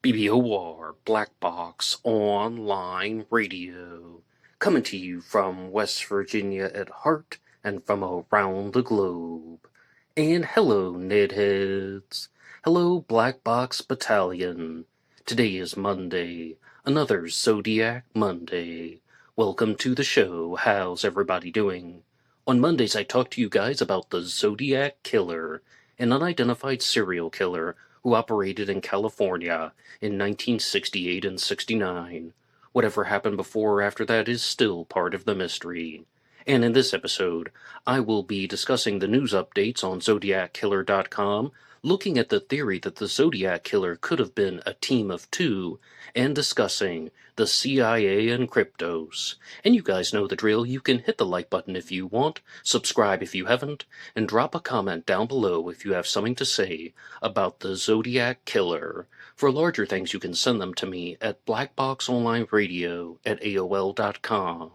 BBOR, Black Box Online Radio, coming to you from West Virginia at heart and from around the globe. And hello, Nedheads. Hello, Black Box Battalion. Today is Monday, another Zodiac Monday. Welcome to the show. How's everybody doing? On Mondays, I talk to you guys about the Zodiac Killer, an unidentified serial killer who operated in California in 1968 and 69. Whatever happened before or after that is still part of the mystery. And in this episode, I will be discussing the news updates on ZodiacKiller.com, looking at the theory that the Zodiac Killer could have been a team of two, and discussing the CIA and Kryptos. And you guys know the drill. You can hit the like button if you want, subscribe if you haven't, and drop a comment down below if you have something to say about the Zodiac Killer. For larger things, you can send them to me at blackboxonlineradio@aol.com.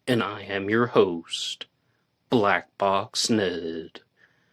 And I am your host, Box Ned.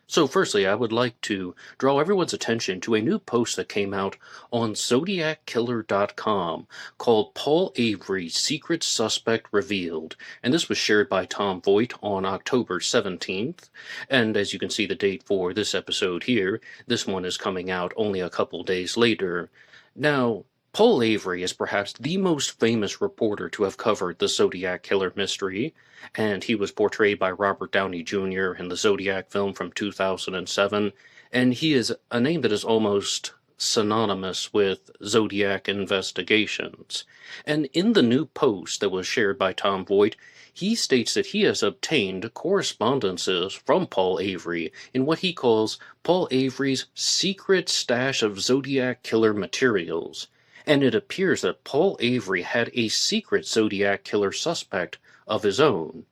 So firstly, I would like to draw everyone's attention to a new post that came out on ZodiacKiller.com called Paul Avery, Secret Suspect Revealed. And this was shared by Tom Voigt on October 17th. And as you can see the date for this episode here, this one is coming out only a couple days later. Now, Paul Avery is perhaps the most famous reporter to have covered the Zodiac Killer mystery, and he was portrayed by Robert Downey Jr. in the Zodiac film from 2007, and he is a name that is almost synonymous with Zodiac investigations. And in the new post that was shared by Tom Voigt, he states that he has obtained correspondences from Paul Avery in what he calls Paul Avery's secret stash of Zodiac Killer materials. And it appears that Paul Avery had a secret Zodiac Killer suspect of his own.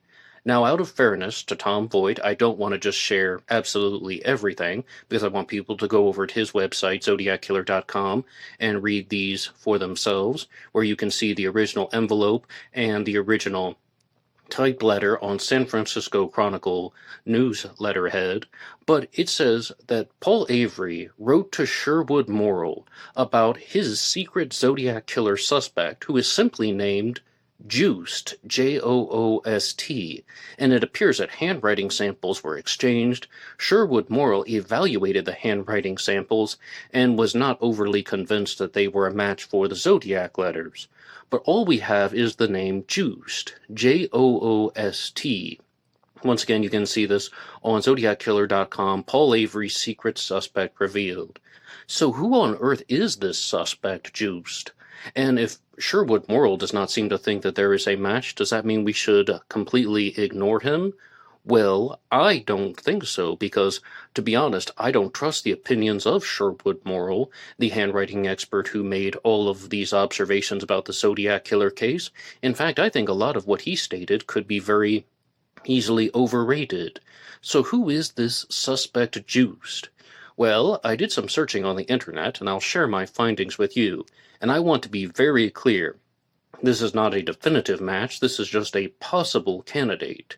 Now, out of fairness to Tom Voigt, I don't want to just share absolutely everything, because I want people to go over to his website, ZodiacKiller.com, and read these for themselves, where you can see the original envelope and the original typed letter on San Francisco Chronicle news letterhead, but it says that Paul Avery wrote to Sherwood Morrill about his secret Zodiac Killer suspect, who is simply named Joost, Joost, and it appears that handwriting samples were exchanged. Sherwood Morrill evaluated the handwriting samples and was not overly convinced that they were a match for the Zodiac letters. But all we have is the name Joost, Joost. Once again, you can see this on ZodiacKiller.com, Paul Avery's secret suspect revealed. So who on earth is this suspect, Joost? And if Sherwood Morrill does not seem to think that there is a match, does that mean we should completely ignore him? Well, I don't think so, because, to be honest, I don't trust the opinions of Sherwood Morrill, the handwriting expert who made all of these observations about the Zodiac Killer case. In fact, I think a lot of what he stated could be very easily overrated. So who is this suspect Joost? Well, I did some searching on the internet, and I'll share my findings with you. And I want to be very clear. This is not a definitive match, this is just a possible candidate.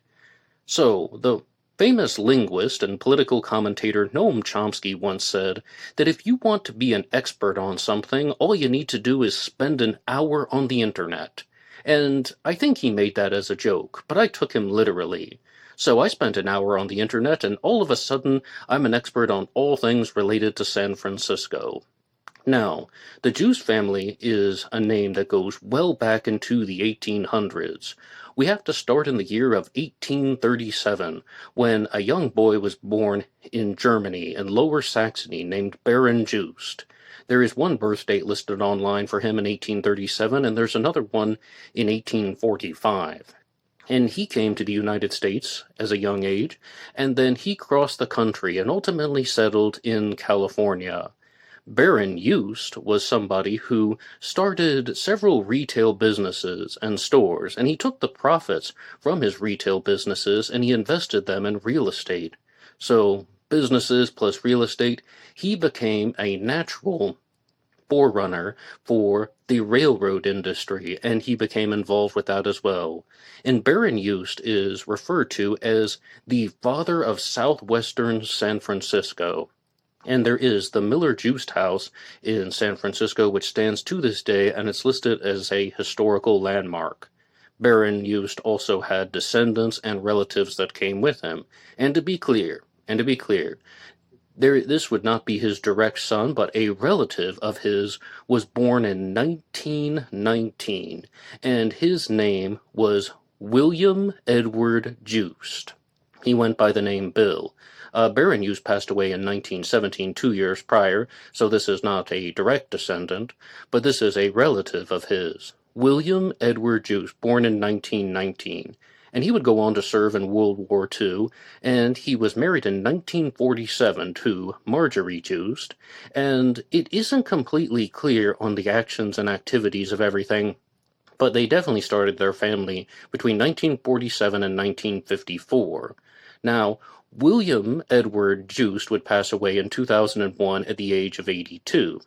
So, the famous linguist and political commentator Noam Chomsky once said that if you want to be an expert on something, all you need to do is spend an hour on the internet. And I think he made that as a joke, but I took him literally. So I spent an hour on the internet, and all of a sudden, I'm an expert on all things related to San Francisco. Now, the Joost family is a name that goes well back into the 1800s. We have to start in the year of 1837, when a young boy was born in Germany, in Lower Saxony, named Baron Joost. There is one birth date listed online for him in 1837, and there's another one in 1845. And he came to the United States as a young age, and then he crossed the country and ultimately settled in California. Baron Joost was somebody who started several retail businesses and stores, and he took the profits from his retail businesses and he invested them in real estate. So, businesses plus real estate, he became a natural forerunner for the railroad industry, and he became involved with that as well. And Baron Joost is referred to as the father of southwestern San Francisco. And there is the Miller Juiced House in San Francisco, which stands to this day, and it's listed as a historical landmark. Baron Juiced also had descendants and relatives that came with him. And to be clear, this would not be his direct son, but a relative of his was born in 1919, and his name was William Edward Juiced. He went by the name Bill. Baron Juiced passed away in 1917, 2 years prior, so this is not a direct descendant, but this is a relative of his. William Edward Juiced, born in 1919, and he would go on to serve in World War II, and he was married in 1947 to Marjorie Juiced, and it isn't completely clear on the actions and activities of everything, but they definitely started their family between 1947 and 1954. Now, William Edward Juiced would pass away in 2001 at the age of 82.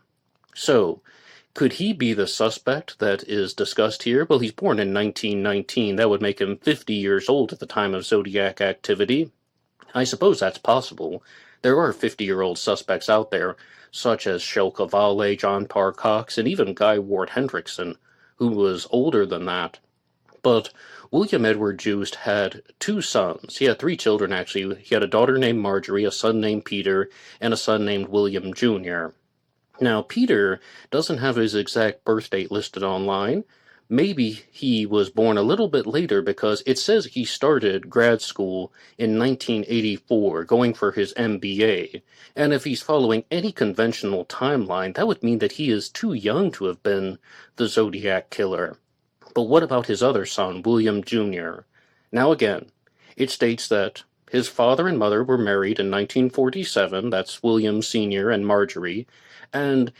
So, could he be the suspect that is discussed here? Well, he's born in 1919. That would make him 50 years old at the time of Zodiac activity. I suppose that's possible. There are 50-year-old suspects out there, such as Shel Cavalli, John Parr Cox, and even Guy Ward Hendrickson, who was older than that. But William Edward Juiced had 2 sons. He had 3 children, actually. He had a daughter named Marjorie, a son named Peter, and a son named William Jr. Now, Peter doesn't have his exact birth date listed online. Maybe he was born a little bit later because it says he started grad school in 1984, going for his MBA. And if he's following any conventional timeline, that would mean that he is too young to have been the Zodiac Killer. But what about his other son, William Jr.? Now again, it states that his father and mother were married in 1947, that's William Sr. and Marjorie, and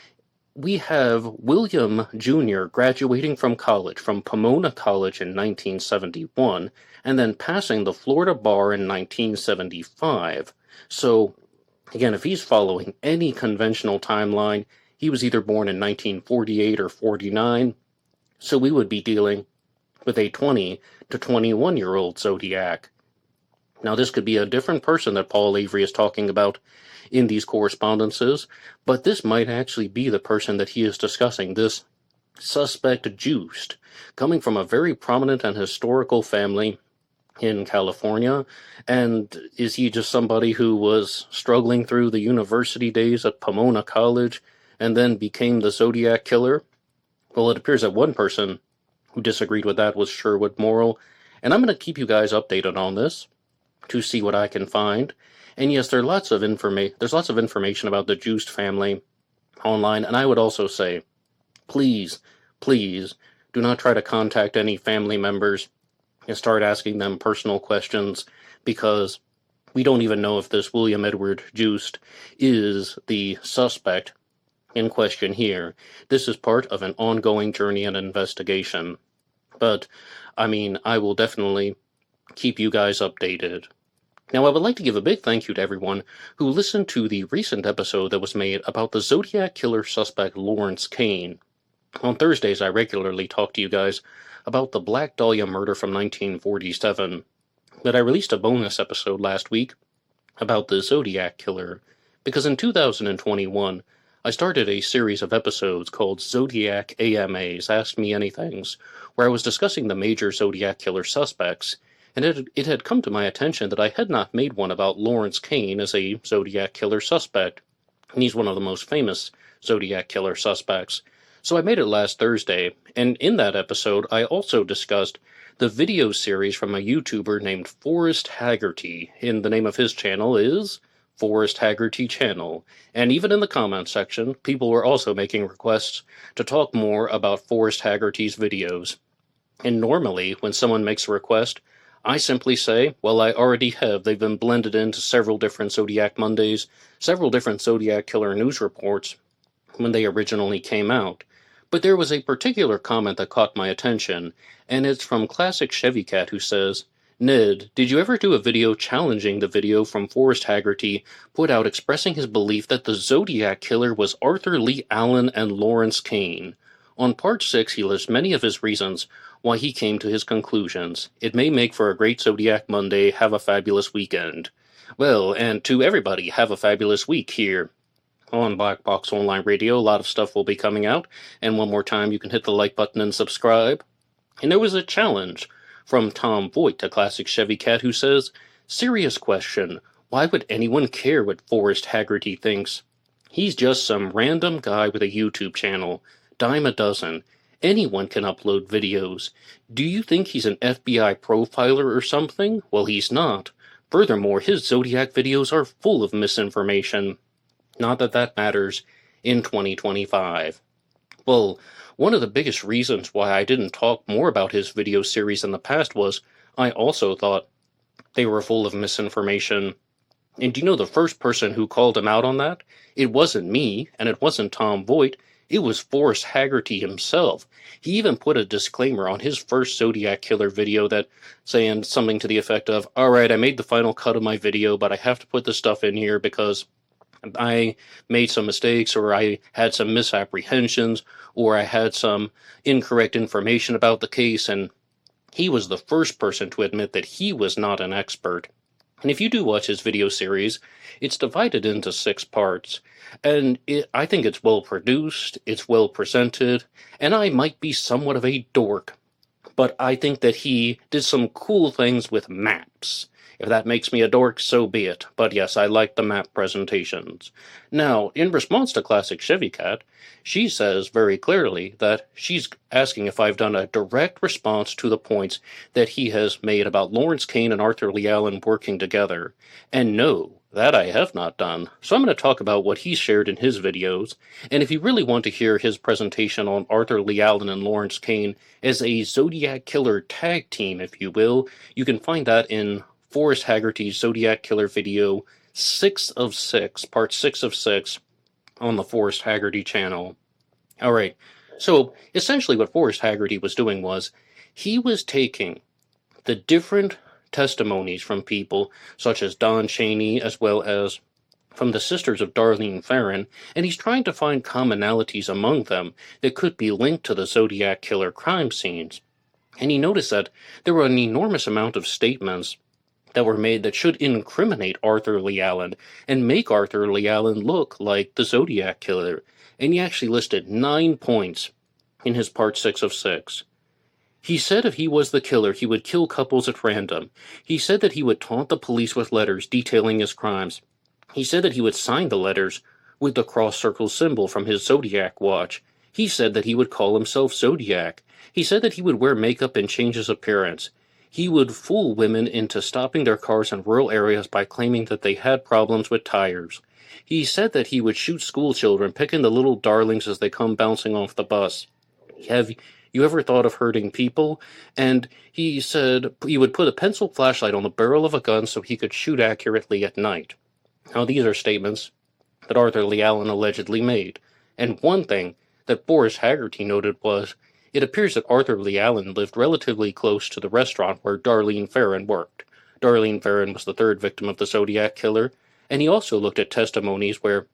we have William Jr. graduating from college, from Pomona College in 1971, and then passing the Florida bar in 1975. So, again, if he's following any conventional timeline, he was either born in 1948 or 49, so we would be dealing with a 20 to 21-year-old Zodiac. Now, this could be a different person that Paul Avery is talking about in these correspondences, but this might actually be the person that he is discussing, this suspect Juiced, coming from a very prominent and historical family in California. And is he just somebody who was struggling through the university days at Pomona College and then became the Zodiac Killer? Well, it appears that one person who disagreed with that was Sherwood Morrill, and I'm going to keep you guys updated on this to see what I can find. And yes, there's lots of information about the Juiced family online, and I would also say, please do not try to contact any family members and start asking them personal questions, because we don't even know if this William Edward Juiced is the suspect in question here. This is part of an ongoing journey and investigation. But, I will definitely keep you guys updated. Now, I would like to give a big thank you to everyone who listened to the recent episode that was made about the Zodiac Killer suspect Lawrence Kane. On Thursdays, I regularly talk to you guys about the Black Dahlia murder from 1947, but I released a bonus episode last week about the Zodiac Killer, because in 2021, I started a series of episodes called Zodiac AMAs, Ask Me Anythings, where I was discussing the major Zodiac Killer suspects, and it had come to my attention that I had not made one about Lawrence Kane as a Zodiac Killer suspect, and he's one of the most famous Zodiac Killer suspects. So I made it last Thursday, and in that episode I also discussed the video series from a YouTuber named Forrest Haggerty, and the name of his channel is Forrest Haggerty Channel. And even in the comment section, people were also making requests to talk more about Forrest Haggerty's videos. And normally, when someone makes a request, I simply say, well, I already have. They've been blended into several different Zodiac Mondays, several different Zodiac Killer news reports when they originally came out. But there was a particular comment that caught my attention, and it's from Classic Chevy Cat, who says, Ned, did you ever do a video challenging the video from Forrest Haggerty put out expressing his belief that the Zodiac Killer was Arthur Lee Allen and Lawrence Kane? On part 6, he lists many of his reasons why he came to his conclusions. It may make for a great Zodiac Monday. Have a fabulous weekend. Well, and to everybody, have a fabulous week here on Black Box Online Radio. A lot of stuff will be coming out, and one more time you can hit the like button and subscribe. And there was a challenge from Tom Voigt, a classic Chevy cat, who says, "Serious question, why would anyone care what Forrest Haggerty thinks? He's just some random guy with a YouTube channel, dime a dozen. Anyone can upload videos. Do you think he's an FBI profiler or something? Well, he's not. Furthermore, his Zodiac videos are full of misinformation. Not that that matters in 2025. Well, one of the biggest reasons why I didn't talk more about his video series in the past was I also thought they were full of misinformation. And do you know the first person who called him out on that? It wasn't me, and it wasn't Tom Voigt. It was Forrest Haggerty himself. He even put a disclaimer on his first Zodiac Killer video that saying something to the effect of, "Alright, I made the final cut of my video, but I have to put this stuff in here because I made some mistakes, or I had some misapprehensions, or I had some incorrect information about the case," and he was the first person to admit that he was not an expert. And if you do watch his video series, it's divided into 6 parts, and I think it's well produced, it's well presented, and I might be somewhat of a dork, but I think that he did some cool things with maps. If that makes me a dork, so be it. But yes, I like the map presentations. Now, in response to Classic Chevy Cat, she says very clearly that she's asking if I've done a direct response to the points that he has made about Lawrence Kane and Arthur Lee Allen working together. And no, that I have not done. So I'm going to talk about what he shared in his videos, and if you really want to hear his presentation on Arthur Lee Allen and Lawrence Kane as a Zodiac Killer tag team, if you will, you can find that in Forrest Haggerty's Zodiac Killer video 6 of 6, part 6 of 6, on the Forrest Haggerty channel. Alright, so essentially what Forrest Haggerty was doing was, he was taking the different testimonies from people such as Don Chaney, as well as from the sisters of Darlene Ferrin, and he's trying to find commonalities among them that could be linked to the Zodiac Killer crime scenes. And he noticed that there were an enormous amount of statements that were made that should incriminate Arthur Lee Allen and make Arthur Lee Allen look like the Zodiac Killer. And he actually listed 9 points in his part 6 of 6. He said if he was the killer, he would kill couples at random. He said that he would taunt the police with letters detailing his crimes. He said that he would sign the letters with the cross-circle symbol from his Zodiac watch. He said that he would call himself Zodiac. He said that he would wear makeup and change his appearance. He would fool women into stopping their cars in rural areas by claiming that they had problems with tires. He said that he would shoot school children, picking the little darlings as they come bouncing off the bus. Have you ever thought of hurting people? And he said he would put a pencil flashlight on the barrel of a gun so he could shoot accurately at night. Now, these are statements that Arthur Lee Allen allegedly made. And one thing that Forrest Haggerty noted was, it appears that Arthur Lee Allen lived relatively close to the restaurant where Darlene Ferrin worked. Darlene Ferrin was the 3rd victim of the Zodiac Killer, and he also looked at testimonies where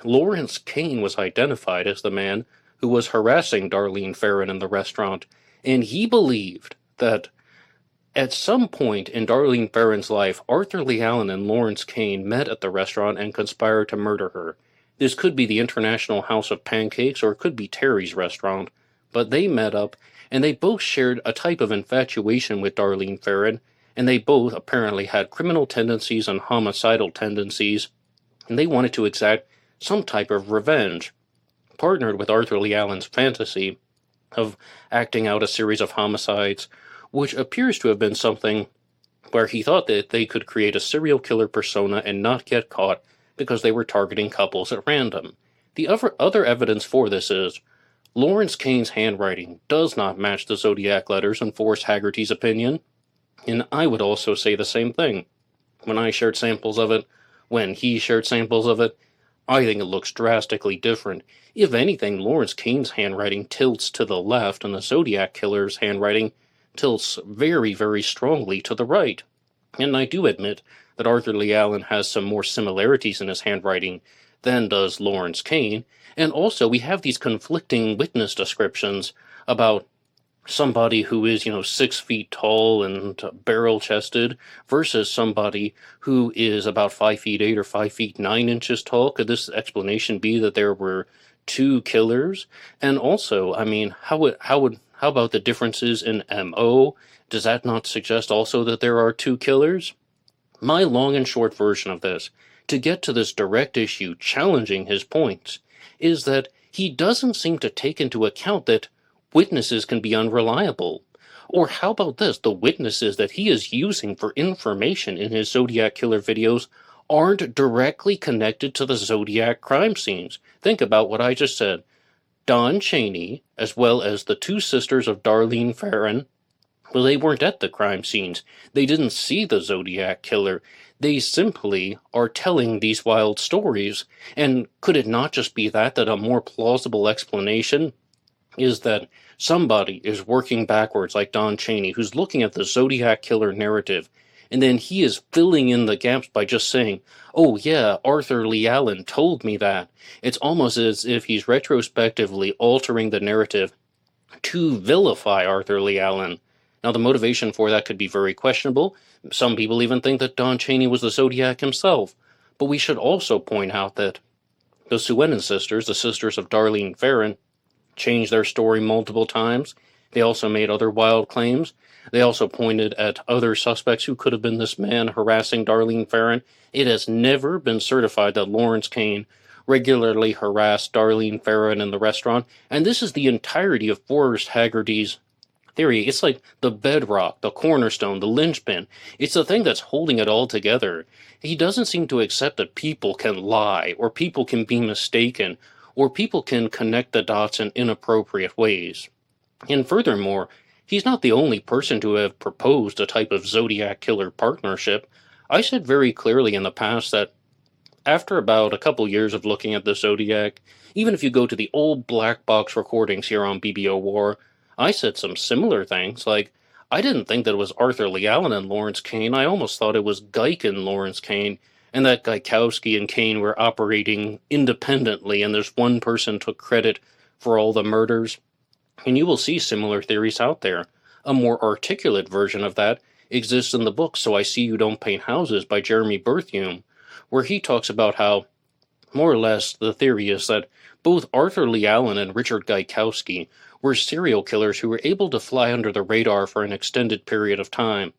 Lawrence Kane was identified as the man who was harassing Darlene Ferrin in the restaurant, and he believed that at some point in Darlene Ferrin's life, Arthur Lee Allen and Lawrence Kane met at the restaurant and conspired to murder her. This could be the International House of Pancakes, or it could be Terry's restaurant. But they met up, and they both shared a type of infatuation with Darlene Ferrin, and they both apparently had criminal tendencies and homicidal tendencies, and they wanted to exact some type of revenge, partnered with Arthur Lee Allen's fantasy of acting out a series of homicides, which appears to have been something where he thought that they could create a serial killer persona and not get caught because they were targeting couples at random. The other evidence for this is Lawrence Kane's handwriting does not match the Zodiac letters in Forrest Haggerty's opinion, and I would also say the same thing. When I shared samples of it, when he shared samples of it, I think it looks drastically different. If anything, Lawrence Kane's handwriting tilts to the left, and the Zodiac Killer's handwriting tilts very, very strongly to the right. And I do admit that Arthur Lee Allen has some more similarities in his handwriting than does Lawrence Kane, and also we have these conflicting witness descriptions about somebody who is, 6 feet tall and barrel-chested versus somebody who is about 5'8" or 5'9" tall? Could this explanation be that there were two killers? And also, I mean, how about the differences in MO? Does that not suggest also that there are two killers? My long and short version of this, to get to this direct issue challenging his points, is that he doesn't seem to take into account that witnesses can be unreliable. Or how about this? The witnesses that he is using for information in his Zodiac Killer videos aren't directly connected to the Zodiac crime scenes. Think about what I just said. Don Chaney, as well as the two sisters of Darlene Ferrin, well, they weren't at the crime scenes. They didn't see the Zodiac Killer. They simply are telling these wild stories. And could it not just be that a more plausible explanation is that somebody is working backwards, like Don Chaney, who's looking at the Zodiac Killer narrative, and then he is filling in the gaps by just saying, oh yeah, Arthur Lee Allen told me that. It's almost as if he's retrospectively altering the narrative to vilify Arthur Lee Allen. Now, the motivation for that could be very questionable. Some people even think that Don Chaney was the Zodiac himself. But we should also point out that the Suenin sisters, the sisters of Darlene Ferrin, changed their story multiple times. They also made other wild claims. They also pointed at other suspects who could have been this man harassing Darlene Ferrin. It has never been certified that Lawrence Kane regularly harassed Darlene Ferrin in the restaurant, and this is the entirety of Forrest Haggerty's theory. It's like the bedrock, the cornerstone, the linchpin. It's the thing that's holding it all together. He doesn't seem to accept that people can lie, or people can be mistaken, or people can connect the dots in inappropriate ways. And furthermore, he's not the only person to have proposed a type of Zodiac Killer partnership. I said very clearly in the past that after about a couple years of looking at the Zodiac, even if you go to the old black box recordings here on BBO War, I said some similar things, like, I didn't think that it was Arthur Lee Allen and Lawrence Kane. I almost thought it was Geik and Lawrence Kane, and that Gaikowski and Kane were operating independently, and there's one person took credit for all the murders. And you will see similar theories out there. A more articulate version of that exists in the book So I See You Don't Paint Houses by Jeremy Berthiaume, where he talks about how, more or less, the theory is that both Arthur Lee Allen and Richard Gaikowski were serial killers who were able to fly under the radar for an extended period of time.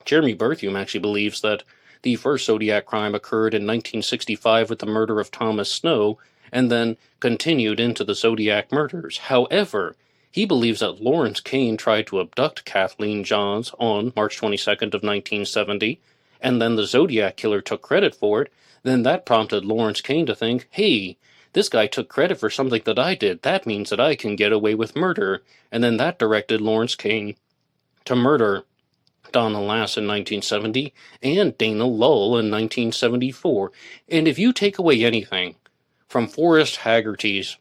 Jeremy Berthiaume actually believes that the first Zodiac crime occurred in 1965 with the murder of Thomas Snow, and then continued into the Zodiac murders. However, he believes that Lawrence Kane tried to abduct Kathleen Johns on March 22nd of 1970, and then the Zodiac Killer took credit for it. Then that prompted Lawrence Kane to think, hey, this guy took credit for something that I did. That means that I can get away with murder. And then that directed Lawrence Kane to murder Donna Lass in 1970 and Dana Lull in 1974. And if you take away anything from Forrest Haggerty's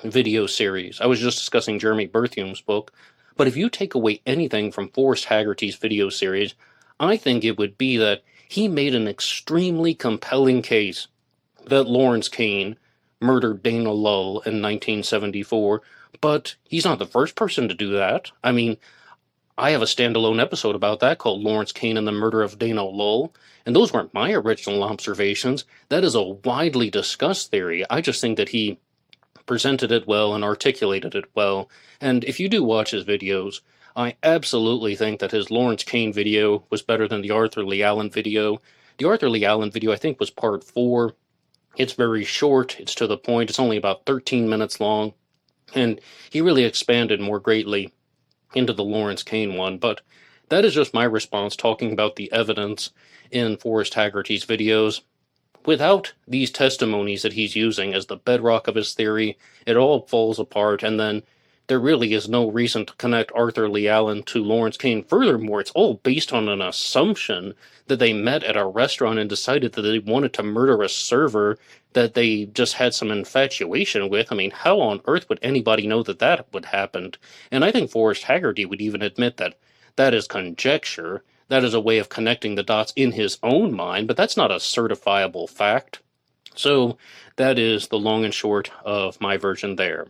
video series, I was just discussing Jeremy Berthiaume's book, but if you take away anything from Forrest Haggerty's video series, I think it would be that he made an extremely compelling case that Lawrence Kane murdered Dana Lull in 1974, but he's not the first person to do that. I mean, I have a standalone episode about that called Lawrence Kane and the Murder of Dana Lull, and those weren't my original observations. That is a widely discussed theory. I just think that he presented it well and articulated it well, and if you do watch his videos, I absolutely think that his Lawrence Kane video was better than the Arthur Lee Allen video. The Arthur Lee Allen video, I think, was part 4. It's very short, it's to the point, it's only about 13 minutes long, and he really expanded more greatly into the Lawrence Kane one, but that is just my response talking about the evidence in Forrest Haggerty's videos. Without these testimonies that he's using as the bedrock of his theory, it all falls apart, and then there really is no reason to connect Arthur Lee Allen to Lawrence Kane. Furthermore, it's all based on an assumption that they met at a restaurant and decided that they wanted to murder a server that they just had some infatuation with. I mean, how on earth would anybody know that that would happen? And I think Forrest Haggerty would even admit that that is conjecture. That is a way of connecting the dots in his own mind, but that's not a certifiable fact. So that is the long and short of my version there.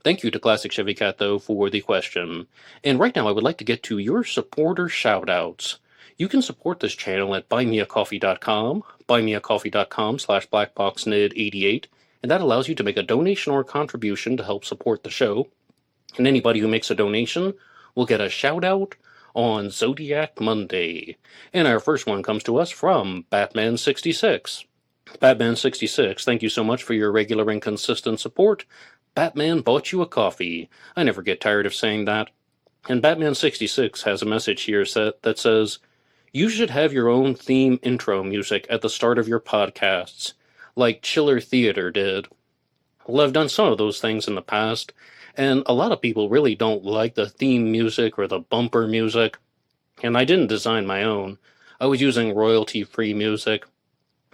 Thank you to Classic Chevy Cat, though, for the question. And right now I would like to get to your supporter shoutouts. You can support this channel at buymeacoffee.com, buymeacoffee.com/blackboxnid88, and that allows you to make a donation or a contribution to help support the show. And anybody who makes a donation will get a shout-out on Zodiac Monday. And our first one comes to us from Batman66. Batman66, thank you so much for your regular and consistent support. Batman bought you a coffee. I never get tired of saying that. And Batman66 has a message here that says, you should have your own theme intro music at the start of your podcasts, like Chiller Theater did. Well, I've done some of those things in the past, and a lot of people really don't like the theme music or the bumper music, and I didn't design my own. I was using royalty-free music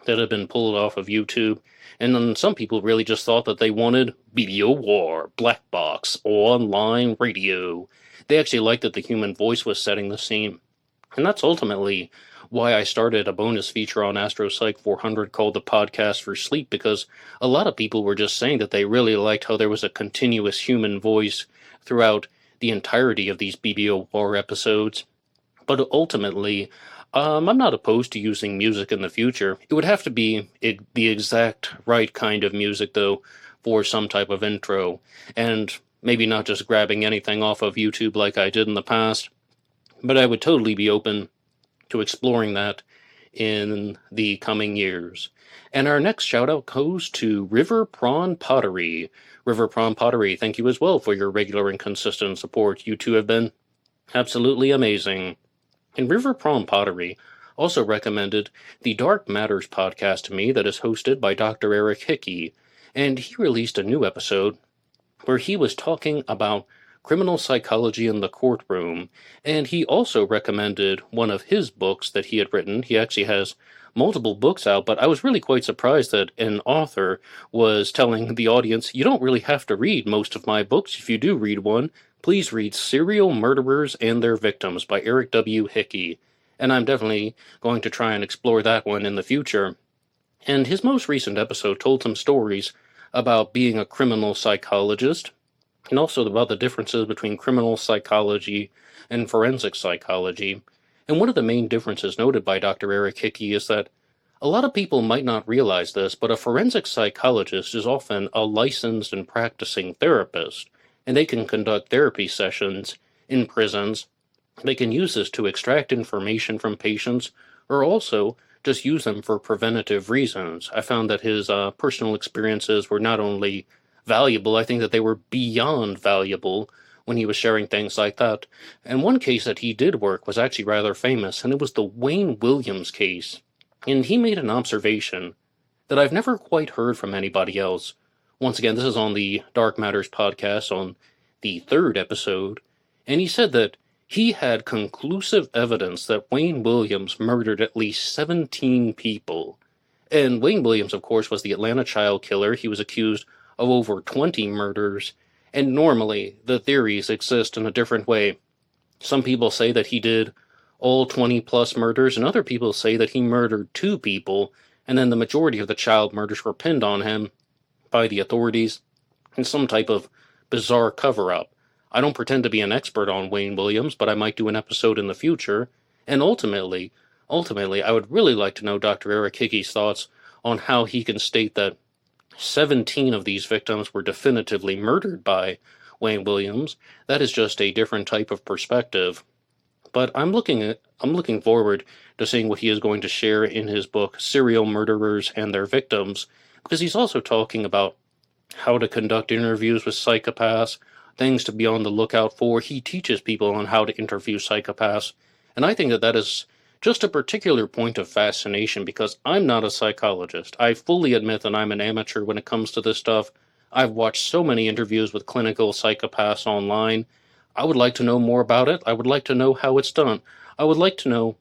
that had been pulled off of YouTube, and then some people really just thought that they wanted BBO War, Black Box, Online Radio. They actually liked that the human voice was setting the scene. And that's ultimately why I started a bonus feature on Astro Psych 400 called The Podcast for Sleep, because a lot of people were just saying that they really liked how there was a continuous human voice throughout the entirety of these BBO War episodes. But ultimately, I'm not opposed to using music in the future. It would have to be the exact right kind of music, though, for some type of intro, and maybe not just grabbing anything off of YouTube like I did in the past, but I would totally be open to exploring that in the coming years. And our next shout-out goes to River Prawn Pottery. River Prawn Pottery, thank you as well for your regular and consistent support. You two have been absolutely amazing. And River Prawn Pottery also recommended the Dark Matters podcast to me that is hosted by Dr. Eric Hickey, and he released a new episode where he was talking about criminal psychology in the courtroom, and he also recommended one of his books that he had written. He actually has multiple books out, but I was really quite surprised that an author was telling the audience, you don't really have to read most of my books. If you do read one, please read Serial Murderers and Their Victims by Eric W. Hickey, and I'm definitely going to try and explore that one in the future. And his most recent episode told some stories about being a criminal psychologist, and also about the differences between criminal psychology and forensic psychology. And one of the main differences noted by Dr. Eric Hickey is that a lot of people might not realize this, but a forensic psychologist is often a licensed and practicing therapist, and they can conduct therapy sessions in prisons. They can use this to extract information from patients, or also just use them for preventative reasons. I found that his personal experiences were not only valuable, I think that they were beyond valuable when he was sharing things like that. And one case that he did work was actually rather famous, and it was the Wayne Williams case. And he made an observation that I've never quite heard from anybody else. Once again, this is on the Dark Matters podcast on the 3rd episode, and he said that he had conclusive evidence that Wayne Williams murdered at least 17 people. And Wayne Williams, of course, was the Atlanta child killer. He was accused of over 20 murders, and normally the theories exist in a different way. Some people say that he did all 20-plus murders, and other people say that he murdered 2 people, and then the majority of the child murders were pinned on him by the authorities in some type of bizarre cover-up. I don't pretend to be an expert on Wayne Williams, but I might do an episode in the future, and ultimately, I would really like to know Dr. Eric Hickey's thoughts on how he can state that 17 of these victims were definitively murdered by Wayne Williams. That is just a different type of perspective. But I'm looking forward to seeing what he is going to share in his book, Serial Murderers and Their Victims, because he's also talking about how to conduct interviews with psychopaths, things to be on the lookout for. He teaches people on how to interview psychopaths, and I think that that is just a particular point of fascination, because I'm not a psychologist. I fully admit that I'm an amateur when it comes to this stuff. I've watched so many interviews with clinical psychopaths online. I would like to know more about it. I would like to know how it's done. I would like to know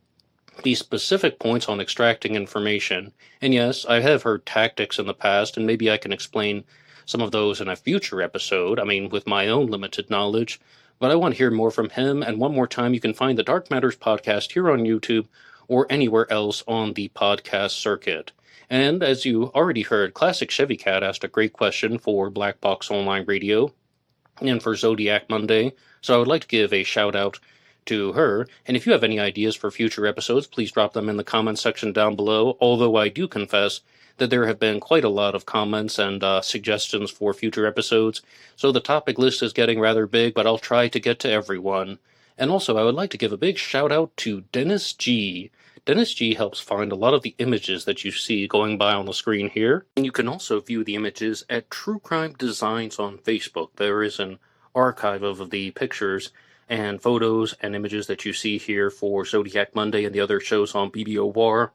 the specific points on extracting information. And yes, I have heard tactics in the past, and maybe I can explain some of those in a future episode, with my own limited knowledge. But I want to hear more from him, and one more time, you can find the Dark Matters podcast here on YouTube or anywhere else on the podcast circuit. And as you already heard, Classic Chevy Cat asked a great question for Black Box Online Radio. and for Zodiac Monday, so I would like to give a shout out to her. And if you have any ideas for future episodes, please drop them in the comments section down below, although I do confess that there have been quite a lot of comments and suggestions for future episodes, so the topic list is getting rather big, but I'll try to get to everyone. And also, I would like to give a big shout out to Dennis G. Dennis G helps find a lot of the images that you see going by on the screen here. And you can also view the images at True Crime Designs on Facebook. There is an archive of the pictures and photos and images that you see here for Zodiac Monday and the other shows on BBOR,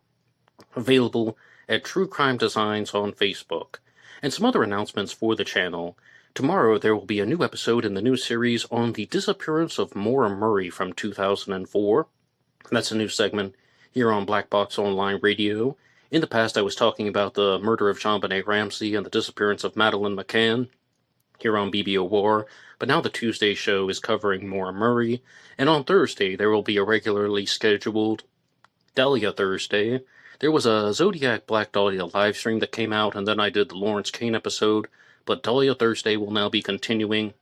available at True Crime Designs on Facebook. And some other announcements for the channel. Tomorrow there will be a new episode in the new series on the disappearance of Maura Murray from 2004. That's a new segment here on Black Box Online Radio. In the past I was talking about the murder of JonBenet Ramsey and the disappearance of Madeleine McCann here on BBOR, but now the Tuesday show is covering Maura Murray, and on Thursday there will be a regularly scheduled Dahlia Thursday. There was a Zodiac Black Dahlia live stream that came out, and then I did the Lawrence Kane episode, but Dahlia Thursday will now be continuing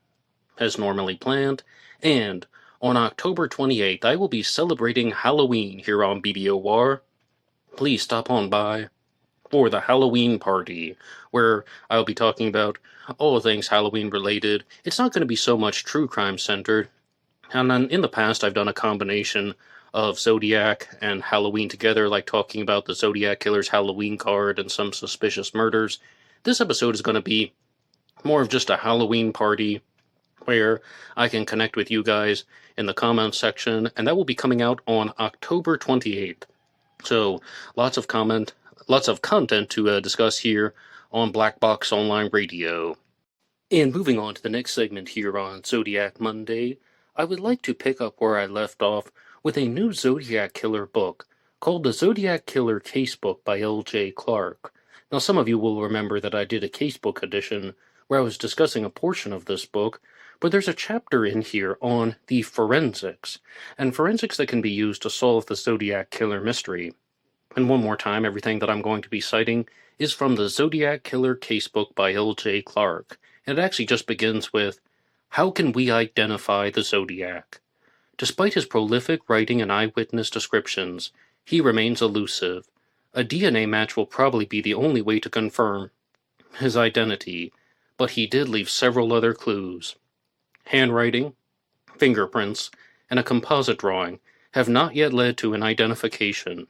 as normally planned, and on October 28th I will be celebrating Halloween here on BBOR. Please stop on by for the Halloween party, where I'll be talking about all things Halloween related. It's not going to be so much true crime centered, and then in the past I've done a combination of Zodiac and Halloween together, like talking about the Zodiac Killer's Halloween card and some suspicious murders. This episode is going to be more of just a Halloween party where I can connect with you guys in the comments section, and that will be coming out on October 28th. So lots of content to discuss here on Black Box Online Radio. And moving on to the next segment here on Zodiac Monday, I would like to pick up where I left off with a new Zodiac Killer book called the Zodiac Killer Casebook by L.J. Clark. Now, some of you will remember that I did a casebook edition where I was discussing a portion of this book, but there's a chapter in here on the forensics, and forensics that can be used to solve the Zodiac Killer mystery. And one more time, everything that I'm going to be citing is from the Zodiac Killer Casebook by L.J. Clark, and it actually just begins with, "How can we identify the Zodiac? Despite his prolific writing and eyewitness descriptions, he remains elusive. A DNA match will probably be the only way to confirm his identity, but he did leave several other clues. Handwriting, fingerprints, and a composite drawing have not yet led to an identification,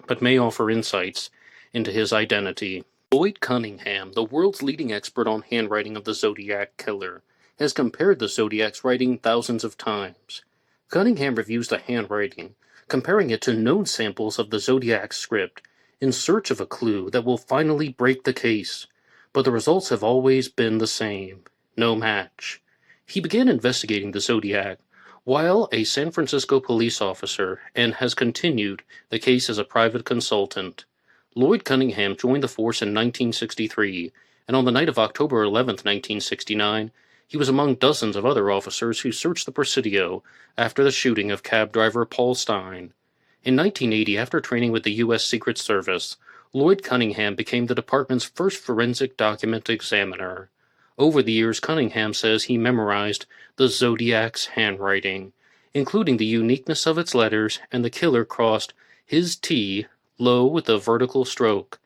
but may offer insights into his identity." Lloyd Cunningham, the world's leading expert on handwriting of the Zodiac Killer, has compared the Zodiac's writing thousands of times. Cunningham reviews the handwriting, comparing it to known samples of the Zodiac script, in search of a clue that will finally break the case, but the results have always been the same: no match. He began investigating the Zodiac while a San Francisco police officer and has continued the case as a private consultant. Lloyd Cunningham joined the force in 1963, and on the night of October 11, 1969, he was among dozens of other officers who searched the Presidio after the shooting of cab driver Paul Stein. In 1980, after training with the U.S. Secret Service, Lloyd Cunningham became the department's first forensic document examiner. Over the years, Cunningham says he memorized the Zodiac's handwriting, including the uniqueness of its letters, and the killer crossed his T low with a vertical stroke.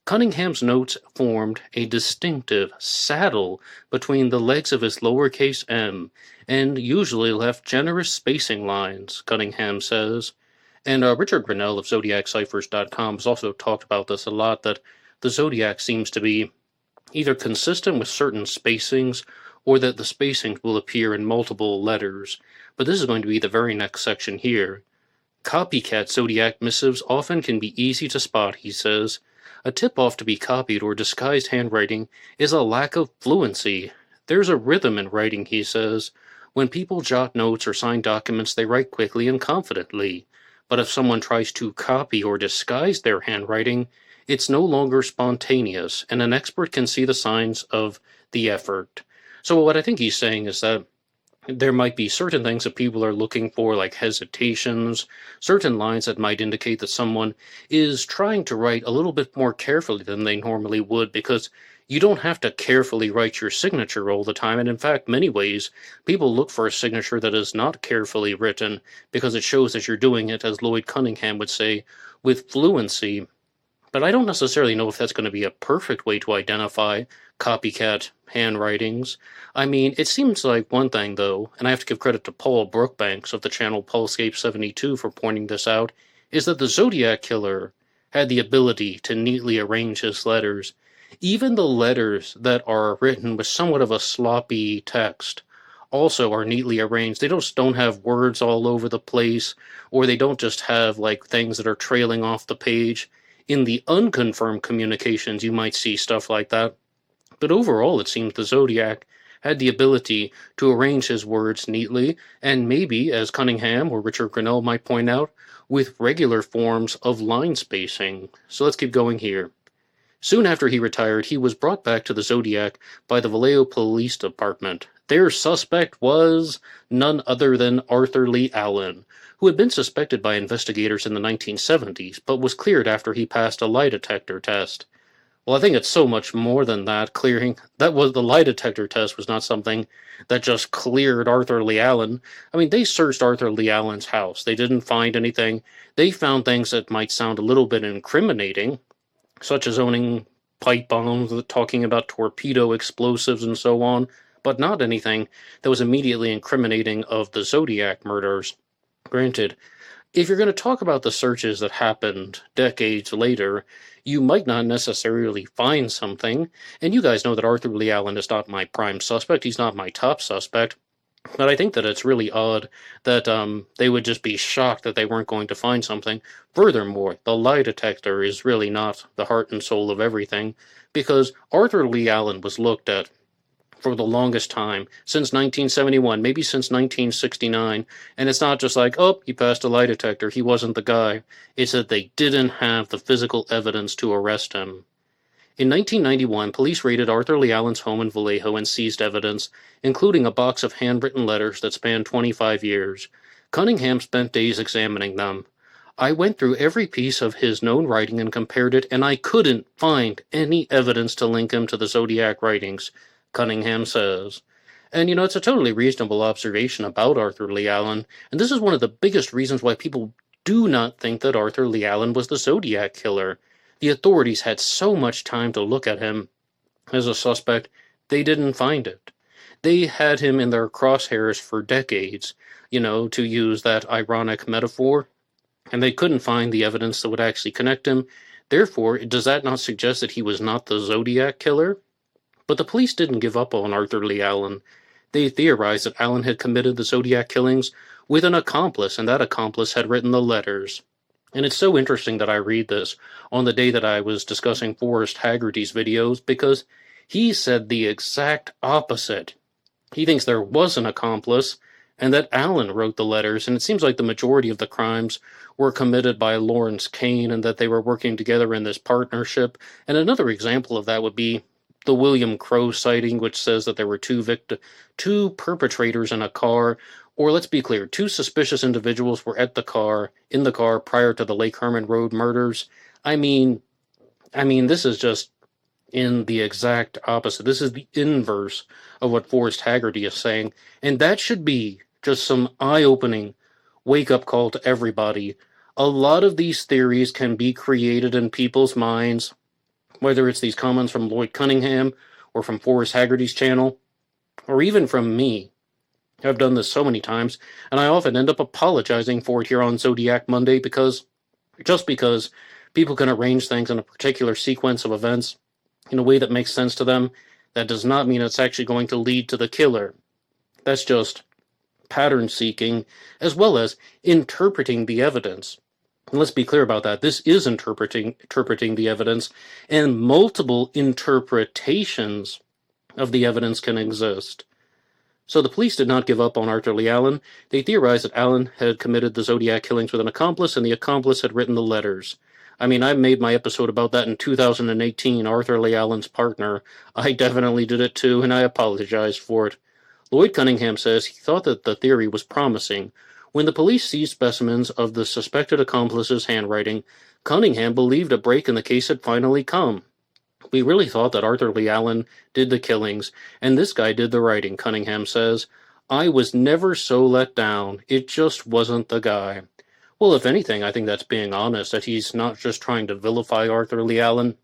Cunningham's notes formed a distinctive saddle between the legs of his lowercase m, and usually left generous spacing lines, Cunningham says. And Richard Grinnell of ZodiacCiphers.com has also talked about this a lot, that the Zodiac seems to be either consistent with certain spacings, or that the spacings will appear in multiple letters. But this is going to be the very next section here. Copycat Zodiac missives often can be easy to spot, he says. A tip-off to be copied or disguised handwriting is a lack of fluency. There's a rhythm in writing, he says. When people jot notes or sign documents, they write quickly and confidently. But if someone tries to copy or disguise their handwriting, it's no longer spontaneous, and an expert can see the signs of the effort. So what I think he's saying is that there might be certain things that people are looking for, like hesitations, certain lines that might indicate that someone is trying to write a little bit more carefully than they normally would, because you don't have to carefully write your signature all the time, and in fact, many ways, people look for a signature that is not carefully written because it shows that you're doing it, as Lloyd Cunningham would say, with fluency. But I don't necessarily know if that's going to be a perfect way to identify copycat handwritings. I mean, it seems like one thing, though, and I have to give credit to Paul Brookbanks of the channel Paulscape72 for pointing this out, is that the Zodiac Killer had the ability to neatly arrange his letters. Even the letters that are written with somewhat of a sloppy text also are neatly arranged. They just don't have words all over the place, or they don't just have like things that are trailing off the page. In the unconfirmed communications, you might see stuff like that. But overall, it seems the Zodiac had the ability to arrange his words neatly, and maybe, as Cunningham or Richard Grinnell might point out, with regular forms of line spacing. So let's keep going here. Soon after he retired, he was brought back to the Zodiac by the Vallejo Police Department. Their suspect was none other than Arthur Lee Allen, who had been suspected by investigators in the 1970s, but was cleared after he passed a lie detector test. Well, I think it's so much more than that. The lie detector test was not something that just cleared Arthur Lee Allen. I mean, they searched Arthur Lee Allen's house. They didn't find anything. They found things that might sound a little bit incriminating, such as owning pipe bombs, talking about torpedo explosives and so on, but not anything that was immediately incriminating of the Zodiac murders. Granted, if you're going to talk about the searches that happened decades later, you might not necessarily find something, and you guys know that Arthur Lee Allen is not my prime suspect, he's not my top suspect, but I think that it's really odd that they would just be shocked that they weren't going to find something. Furthermore, the lie detector is really not the heart and soul of everything, because Arthur Lee Allen was looked at for the longest time, since 1971, maybe since 1969, and it's not just like, oh, he passed a lie detector, he wasn't the guy. It's that they didn't have the physical evidence to arrest him. In 1991, police raided Arthur Lee Allen's home in Vallejo and seized evidence, including a box of handwritten letters that spanned 25 years. Cunningham spent days examining them. I went through every piece of his known writing and compared it, and I couldn't find any evidence to link him to the Zodiac writings, Cunningham says. And, it's a totally reasonable observation about Arthur Lee Allen, and this is one of the biggest reasons why people do not think that Arthur Lee Allen was the Zodiac Killer. The authorities had so much time to look at him as a suspect, they didn't find it. They had him in their crosshairs for decades, to use that ironic metaphor, and they couldn't find the evidence that would actually connect him. Therefore, does that not suggest that he was not the Zodiac Killer? But the police didn't give up on Arthur Lee Allen. They theorized that Allen had committed the Zodiac killings with an accomplice, and that accomplice had written the letters. And it's so interesting that I read this on the day that I was discussing Forrest Haggerty's videos, because he said the exact opposite. He thinks there was an accomplice, and that Allen wrote the letters, and it seems like the majority of the crimes were committed by Lawrence Kane, and that they were working together in this partnership. And another example of that would be the William Crowe sighting, which says that there were two perpetrators in a car. Or let's be clear, two suspicious individuals were in the car prior to the Lake Herman Road murders. I mean, this is just in the exact opposite. This is the inverse of what Forrest Haggerty is saying. And that should be just some eye-opening wake-up call to everybody. A lot of these theories can be created in people's minds, whether it's these comments from Lloyd Cunningham or from Forrest Haggerty's channel, or even from me. I've done this so many times, and I often end up apologizing for it here on Zodiac Monday because people can arrange things in a particular sequence of events in a way that makes sense to them. That does not mean it's actually going to lead to the killer. That's just pattern seeking, as well as interpreting the evidence. And let's be clear about that. This is interpreting the evidence, and multiple interpretations of the evidence can exist. So the police did not give up on Arthur Lee Allen. They theorized that Allen had committed the Zodiac killings with an accomplice, and the accomplice had written the letters. I mean, I made my episode about that in 2018, Arthur Lee Allen's partner. I definitely did it too, and I apologize for it. Lloyd Cunningham says he thought that the theory was promising. When the police seized specimens of the suspected accomplice's handwriting, Cunningham believed a break in the case had finally come. We really thought that Arthur Lee Allen did the killings, and this guy did the writing, Cunningham says. I was never so let down. It just wasn't the guy. Well, if anything, I think that's being honest, that he's not just trying to vilify Arthur Lee Allen.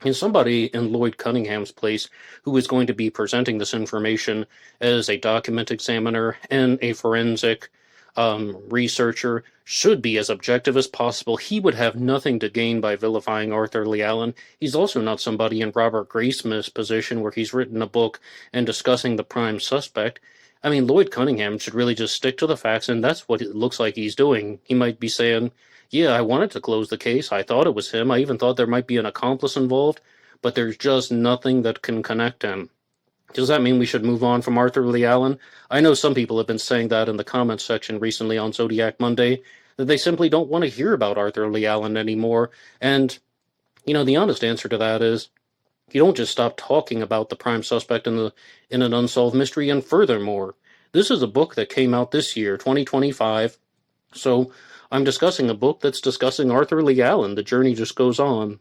And somebody in Lloyd Cunningham's place who is going to be presenting this information as a document examiner and a forensic researcher should be as objective as possible. He would have nothing to gain by vilifying Arthur Lee Allen. He's also not somebody in Robert Graysmith's position where he's written a book and discussing the prime suspect. I mean, Lloyd Cunningham should really just stick to the facts, and that's what it looks like he's doing. He might be saying, yeah, I wanted to close the case. I thought it was him. I even thought there might be an accomplice involved, but there's just nothing that can connect him. Does that mean we should move on from Arthur Lee Allen? I know some people have been saying that in the comments section recently on Zodiac Monday, that they simply don't want to hear about Arthur Lee Allen anymore. And, the honest answer to that is, you don't just stop talking about the prime suspect in an unsolved mystery. And furthermore, this is a book that came out this year, 2025. So I'm discussing a book that's discussing Arthur Lee Allen. The journey just goes on.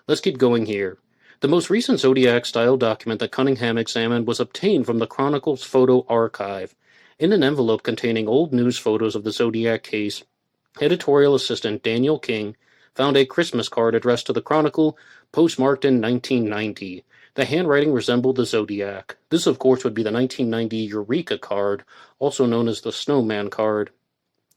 Let's keep going here. The most recent Zodiac-style document that Cunningham examined was obtained from the Chronicle's photo archive. In an envelope containing old news photos of the Zodiac case, editorial assistant Daniel King found a Christmas card addressed to the Chronicle, postmarked in 1990. The handwriting resembled the Zodiac. This, of course, would be the 1990 Eureka card, also known as the Snowman card.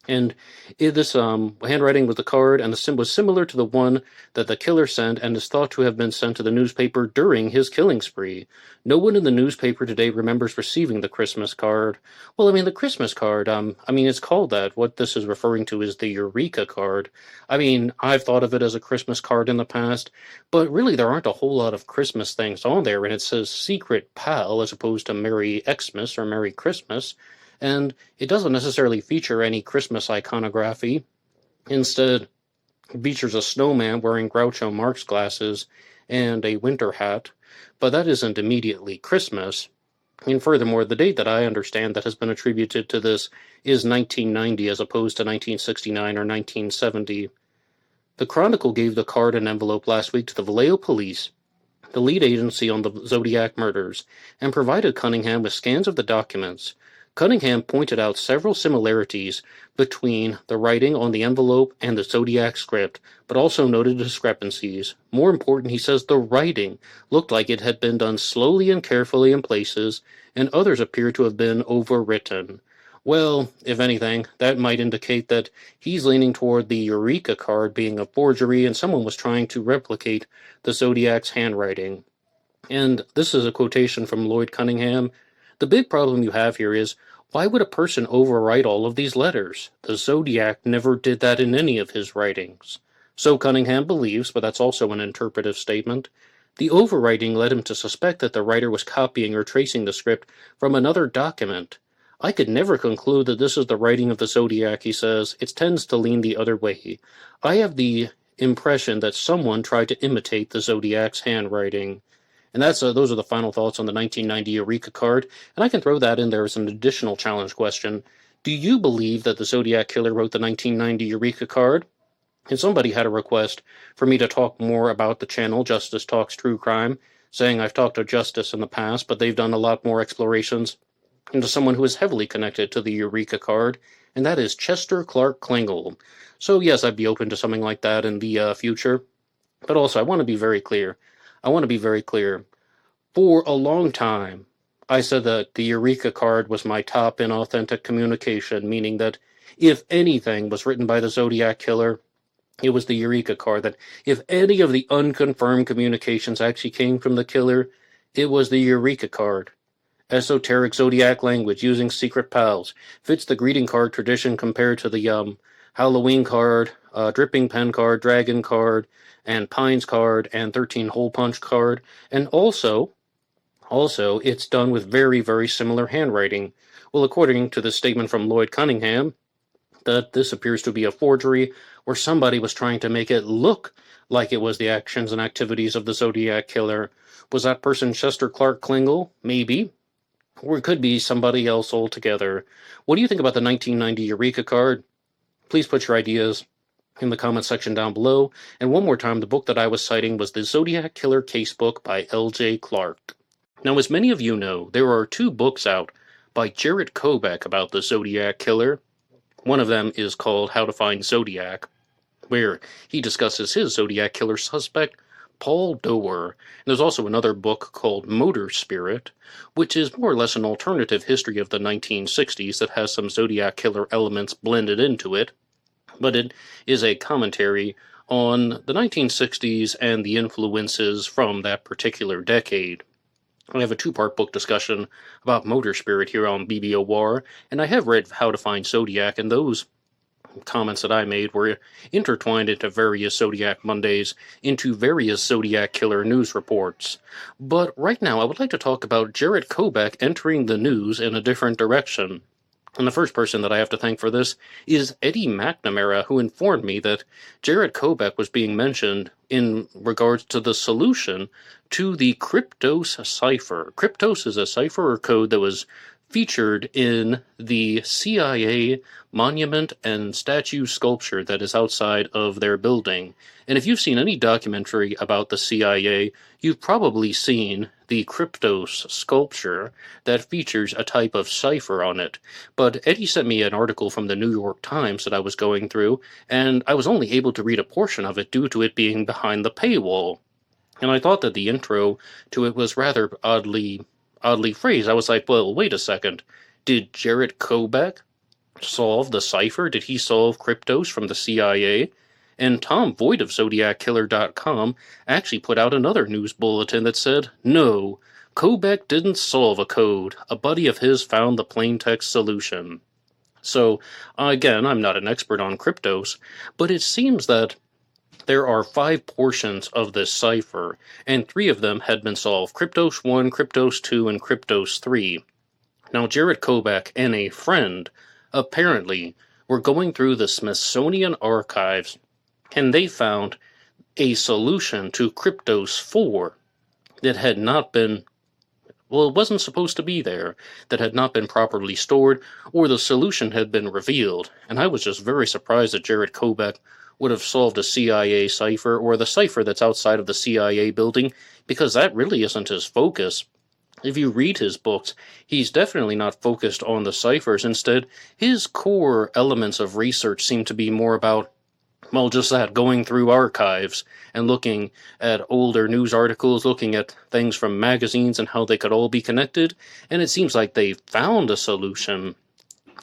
And this handwriting with the card and the symbol was similar to the one that the killer sent and is thought to have been sent to the newspaper during his killing spree. No one in the newspaper today remembers receiving the Christmas card. Well, I mean, the Christmas card, it's called that. What this is referring to is the Eureka card. I mean, I've thought of it as a Christmas card in the past, but really there aren't a whole lot of Christmas things on there, and it says Secret Pal as opposed to Merry Xmas or Merry Christmas. And it doesn't necessarily feature any Christmas iconography. Instead, it features a snowman wearing Groucho Marx glasses and a winter hat, but that isn't immediately Christmas. And furthermore, the date that I understand that has been attributed to this is 1990 as opposed to 1969 or 1970. The Chronicle gave the card and envelope last week to the Vallejo Police, the lead agency on the Zodiac murders, and provided Cunningham with scans of the documents. Cunningham pointed out several similarities between the writing on the envelope and the Zodiac script, but also noted discrepancies. More important, he says the writing looked like it had been done slowly and carefully in places, and others appeared to have been overwritten. Well, if anything, that might indicate that he's leaning toward the Eureka card being a forgery and someone was trying to replicate the Zodiac's handwriting. And this is a quotation from Lloyd Cunningham. The big problem you have here is, why would a person overwrite all of these letters? The Zodiac never did that in any of his writings. So Cunningham believes, but that's also an interpretive statement. The overwriting led him to suspect that the writer was copying or tracing the script from another document. I could never conclude that this is the writing of the Zodiac, he says. It tends to lean the other way. I have the impression that someone tried to imitate the Zodiac's handwriting. And those are the final thoughts on the 1990 Eureka card, and I can throw that in there as an additional challenge question. Do you believe that the Zodiac Killer wrote the 1990 Eureka card? And somebody had a request for me to talk more about the channel Justice Talks True Crime, saying I've talked to Justice in the past, but they've done a lot more explorations into someone who is heavily connected to the Eureka card, and that is Chester Clark Klingel. So yes, I'd be open to something like that in the future. But also, I want to be very clear. For a long time, I said that the Eureka card was my top in authentic communication, meaning that if anything was written by the Zodiac Killer, it was the Eureka card. That if any of the unconfirmed communications actually came from the killer, it was the Eureka card. Esoteric Zodiac language using secret pals fits the greeting card tradition compared to the Halloween card, Dripping Pen card, Dragon card, and Pines card, and 13 Hole Punch card, and also, it's done with very, very similar handwriting. Well, according to the statement from Lloyd Cunningham, that this appears to be a forgery, where somebody was trying to make it look like it was the actions and activities of the Zodiac Killer. Was that person Chester Clark Klingel? Maybe. Or it could be somebody else altogether. What do you think about the 1990 Eureka card? Please put your ideas in the comment section down below. And one more time, the book that I was citing was the Zodiac Killer Casebook by L.J. Clark. Now, as many of you know, there are 2 books out by Jarrett Kobek about the Zodiac Killer. One of them is called How to Find Zodiac, where he discusses his Zodiac Killer suspect, Paul Doerr. And there's also another book called Motor Spirit, which is more or less an alternative history of the 1960s that has some Zodiac Killer elements blended into it, but it is a commentary on the 1960s and the influences from that particular decade. I have a 2-part book discussion about Motor Spirit here on BBOR, and I have read How to Find Zodiac, and those comments that I made were intertwined into various Zodiac Mondays, into various Zodiac Killer news reports. But right now, I would like to talk about Jarrett Kobek entering the news in a different direction. And the first person that I have to thank for this is Eddie McNamara, who informed me that Jarrett Kobek was being mentioned in regards to the solution to the Kryptos Cipher. Kryptos is a cipher or code that was featured in the CIA monument and statue sculpture that is outside of their building. And if you've seen any documentary about the CIA, you've probably seen the Kryptos sculpture that features a type of cipher on it. But Eddie sent me an article from the New York Times that I was going through, and I was only able to read a portion of it due to it being behind the paywall. And I thought that the intro to it was rather oddly phrased. I was like, well, wait a second. Did Jarrett Kobek solve the cipher? Did he solve Kryptos from the CIA? And Tom Voigt of ZodiacKiller.com actually put out another news bulletin that said, no, Kobek didn't solve a code. A buddy of his found the plaintext solution. So, again, I'm not an expert on Kryptos, but it seems that there are 5 portions of this cipher, and 3 of them had been solved: Kryptos 1, Kryptos 2, and Kryptos 3. Now, Jarrett Kobek and a friend apparently were going through the Smithsonian archives, and they found a solution to Kryptos 4 that had not been, well, it wasn't supposed to be there, that had not been properly stored, or the solution had been revealed. And I was just very surprised that Jarrett Kobek would have solved a CIA cipher, or the cipher that's outside of the CIA building, because that really isn't his focus. If you read his books, he's definitely not focused on the ciphers. Instead, his core elements of research seem to be more about, well, just that, going through archives and looking at older news articles, looking at things from magazines and how they could all be connected, and it seems like they found a solution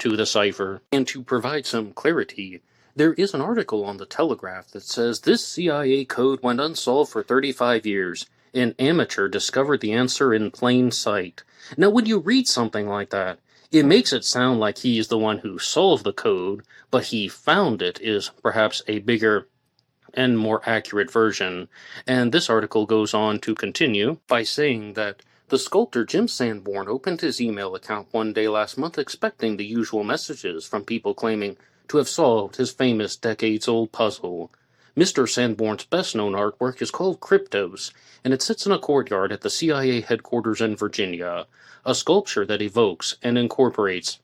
to the cipher. And to provide some clarity, there is an article on the Telegraph that says this CIA code went unsolved for 35 years. An amateur discovered the answer in plain sight. Now, when you read something like that, it makes it sound like he's the one who solved the code, but he found it is perhaps a bigger and more accurate version. And this article goes on to continue by saying that the sculptor Jim Sanborn opened his email account one day last month expecting the usual messages from people claiming to have solved his famous decades-old puzzle. Mr. Sanborn's best-known artwork is called Kryptos, and it sits in a courtyard at the CIA headquarters in Virginia, a sculpture that evokes and incorporates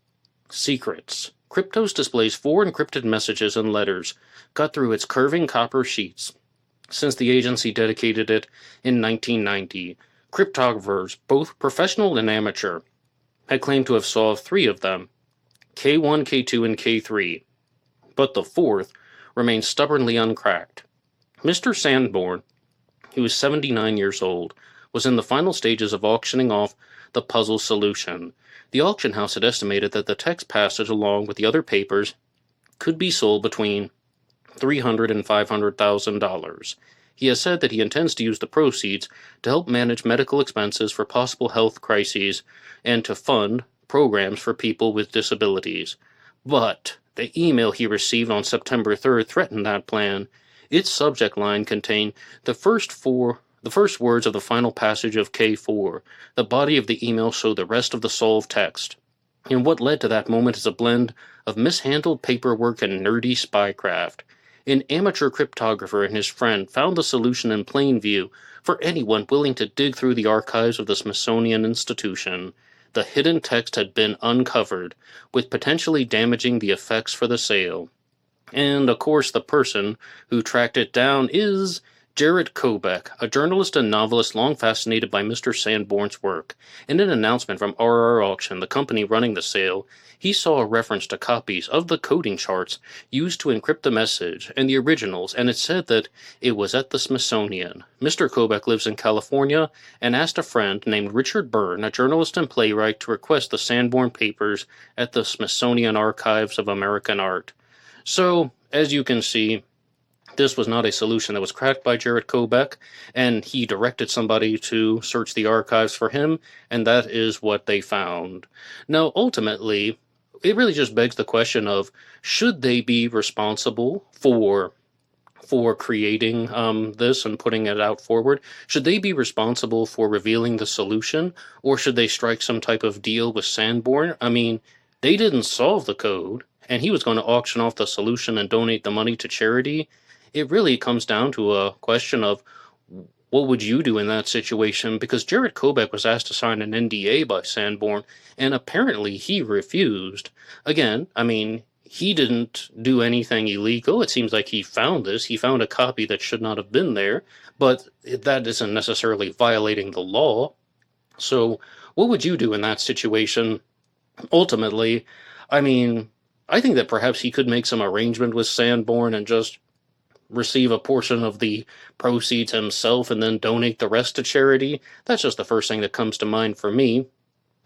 secrets. Kryptos displays 4 encrypted messages and letters cut through its curving copper sheets. Since the agency dedicated it in 1990, cryptographers, both professional and amateur, had claimed to have solved 3 of them, K1, K2, and K3, but the 4th remains stubbornly uncracked. Mr. Sanborn, who was 79 years old, was in the final stages of auctioning off the puzzle solution. The auction house had estimated that the text passage, along with the other papers, could be sold between $300,000 and $500,000. He has said that he intends to use the proceeds to help manage medical expenses for possible health crises and to fund programs for people with disabilities. But the email he received on September 3rd threatened that plan. Its subject line contained the first words of the final passage of K4. The body of the email showed the rest of the solved text. And what led to that moment is a blend of mishandled paperwork and nerdy spycraft. An amateur cryptographer and his friend found the solution in plain view for anyone willing to dig through the archives of the Smithsonian Institution. The hidden text had been uncovered, with potentially damaging the effects for the sale. And, of course, the person who tracked it down is Jarrett Kobek, a journalist and novelist long fascinated by Mr. Sanborn's work. In an announcement from RR Auction, the company running the sale, he saw a reference to copies of the coding charts used to encrypt the message and the originals, and it said that it was at the Smithsonian. Mr. Kobek lives in California and asked a friend named Richard Byrne, a journalist and playwright, to request the Sanborn papers at the Smithsonian Archives of American Art. So, as you can see, this was not a solution that was cracked by Jarrett Kobek, and he directed somebody to search the archives for him, and that is what they found. Now, ultimately, it really just begs the question of, should they be responsible for creating this and putting it out forward? Should they be responsible for revealing the solution, or should they strike some type of deal with Sanborn? I mean, they didn't solve the code, and he was going to auction off the solution and donate the money to charity. It really comes down to a question of, what would you do in that situation? Because Jarrett Kobek was asked to sign an NDA by Sanborn, and apparently he refused. Again, I mean, he didn't do anything illegal. It seems like he found this. He found a copy that should not have been there, but that isn't necessarily violating the law. So what would you do in that situation? Ultimately, I mean, I think that perhaps he could make some arrangement with Sanborn and just receive a portion of the proceeds himself and then donate the rest to charity. That's just the first thing that comes to mind for me.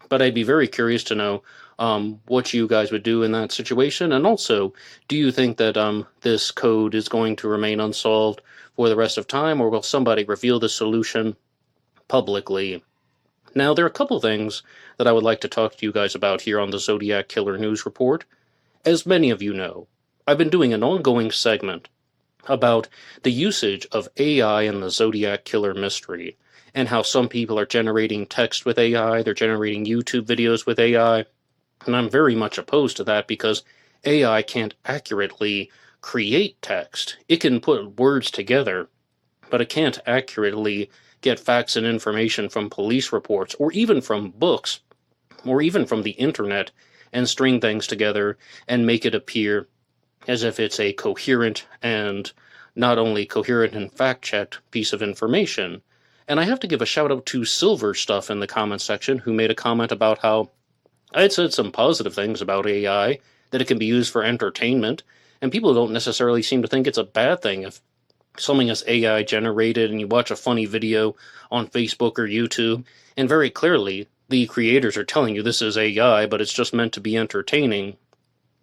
But I'd be very curious to know what you guys would do in that situation. And also, do you think that this code is going to remain unsolved for the rest of time, or will somebody reveal the solution publicly? Now, there are a couple things that I would like to talk to you guys about here on the Zodiac Killer News Report. As many of you know, I've been doing an ongoing segment about the usage of AI in the Zodiac Killer mystery, and how some people are generating text with AI, they're generating YouTube videos with AI, and I'm very much opposed to that because AI can't accurately create text. It can put words together, but it can't accurately get facts and information from police reports, or even from books, or even from the internet, and string things together and make it appear as if it's a coherent and not only coherent and fact-checked piece of information. And I have to give a shout-out to Silver Stuff in the comment section, who made a comment about how I had said some positive things about AI, that it can be used for entertainment, and people don't necessarily seem to think it's a bad thing if something is AI generated and you watch a funny video on Facebook or YouTube, and very clearly the creators are telling you this is AI, but it's just meant to be entertaining.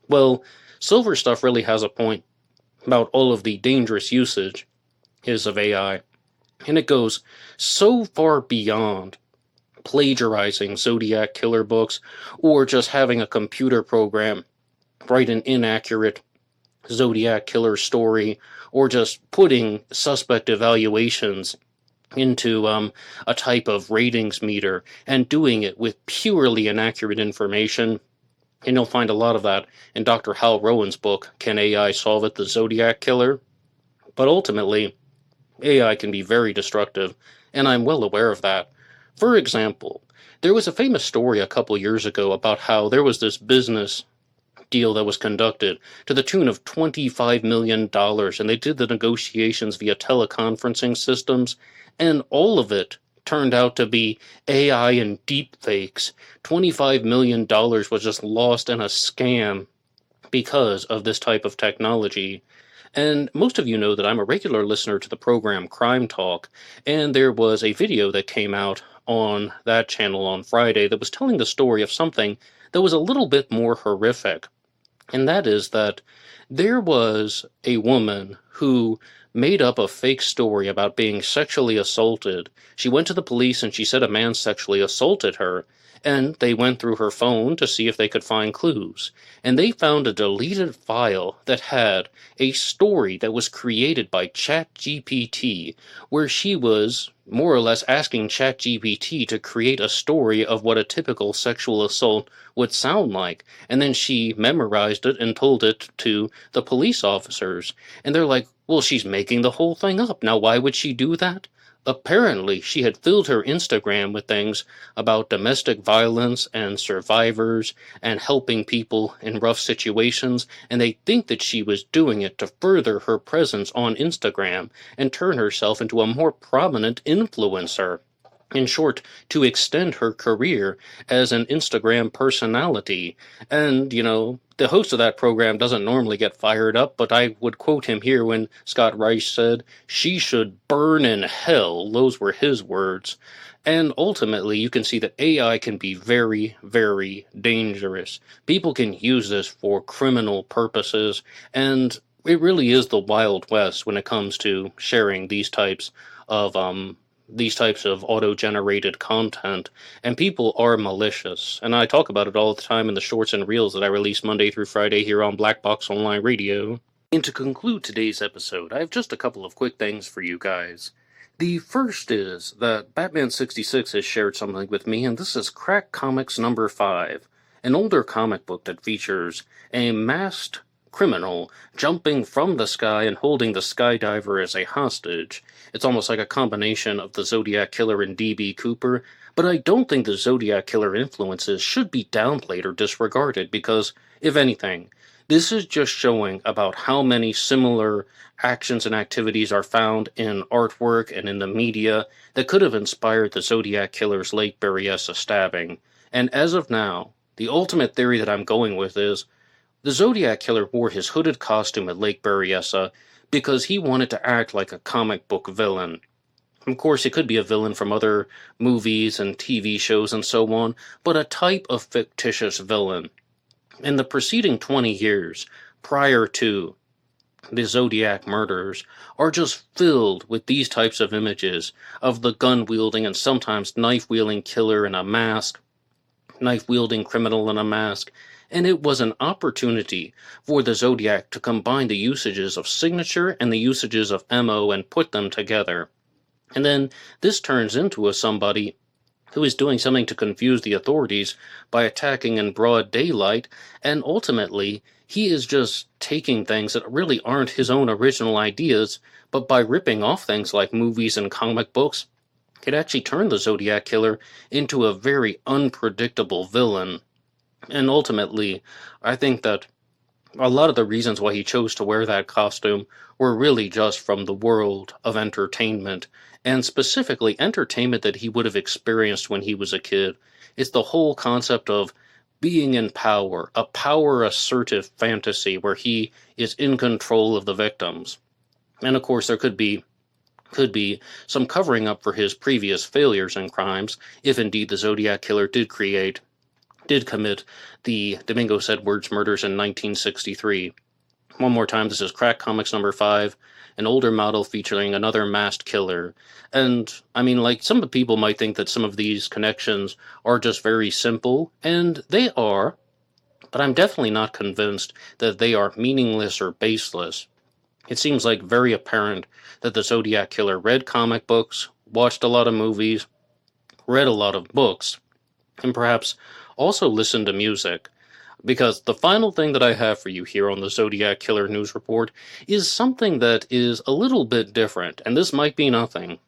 Well, Silver Stuff really has a point about all of the dangerous usage of AI, and it goes so far beyond plagiarizing Zodiac Killer books, or just having a computer program write an inaccurate Zodiac Killer story, or just putting suspect evaluations into a type of ratings meter and doing it with purely inaccurate information. And you'll find a lot of that in Dr. Hal Rowan's book, Can AI Solve It? The Zodiac Killer? But ultimately, AI can be very destructive, and I'm well aware of that. For example, there was a famous story a couple years ago about how there was this business deal that was conducted to the tune of $25 million, and they did the negotiations via teleconferencing systems, and all of it turned out to be AI and deepfakes. $25 million was just lost in a scam because of this type of technology. And most of you know that I'm a regular listener to the program Crime Talk, and there was a video that came out on that channel on Friday that was telling the story of something that was a little bit more horrific. And that is that there was a woman who made up a fake story about being sexually assaulted. She went to the police and she said a man sexually assaulted her, and they went through her phone to see if they could find clues. And they found a deleted file that had a story that was created by ChatGPT, where she was more or less asking ChatGPT to create a story of what a typical sexual assault would sound like. And then she memorized it and told it to the police officers. And they're like, well, she's making the whole thing up. Now, why would she do that? Apparently, she had filled her Instagram with things about domestic violence and survivors and helping people in rough situations, and they think that she was doing it to further her presence on Instagram and turn herself into a more prominent influencer. In short, to extend her career as an Instagram personality. And, the host of that program doesn't normally get fired up, but I would quote him here when Scott Reich said, "She should burn in hell." Those were his words. And ultimately, you can see that AI can be very, very dangerous. People can use this for criminal purposes, and it really is the Wild West when it comes to sharing these types of auto-generated content, and people are malicious, and I talk about it all the time in the shorts and reels that I release Monday through Friday here on Black Box Online Radio. And to conclude today's episode, I have just a couple of quick things for you guys. The first is that Batman 66 has shared something with me, and this is Crack Comics number 5, an older comic book that features a masked criminal jumping from the sky and holding the skydiver as a hostage. It's almost like a combination of the Zodiac Killer and D.B. Cooper, but I don't think the Zodiac Killer influences should be downplayed or disregarded because, if anything, this is just showing about how many similar actions and activities are found in artwork and in the media that could have inspired the Zodiac Killer's Lake Berryessa stabbing. And as of now, the ultimate theory that I'm going with is the Zodiac Killer wore his hooded costume at Lake Berryessa because he wanted to act like a comic book villain. Of course, he could be a villain from other movies and TV shows and so on, but a type of fictitious villain. In the preceding 20 years, prior to the Zodiac murders, are just filled with these types of images of the gun-wielding and sometimes knife-wielding killer in a mask, knife-wielding criminal in a mask, and it was an opportunity for the Zodiac to combine the usages of signature and the usages of MO and put them together. And then this turns into somebody who is doing something to confuse the authorities by attacking in broad daylight, and ultimately he is just taking things that really aren't his own original ideas, but by ripping off things like movies and comic books, it actually turned the Zodiac Killer into a very unpredictable villain. And ultimately, I think that a lot of the reasons why he chose to wear that costume were really just from the world of entertainment, and specifically entertainment that he would have experienced when he was a kid. It's the whole concept of being in power, a power-assertive fantasy where he is in control of the victims. And of course, there could be some covering up for his previous failures and crimes, if indeed the Zodiac Killer did commit the Domingos Edwards murders in 1963. One more time, this is Crack Comics number 5, an older model featuring another masked killer. And, some people might think that some of these connections are just very simple, and they are, but I'm definitely not convinced that they are meaningless or baseless. It seems like very apparent that the Zodiac Killer read comic books, watched a lot of movies, read a lot of books, and perhaps also listen to music, because the final thing that I have for you here on the Zodiac Killer News Report is something that is a little bit different, and this might be nothing,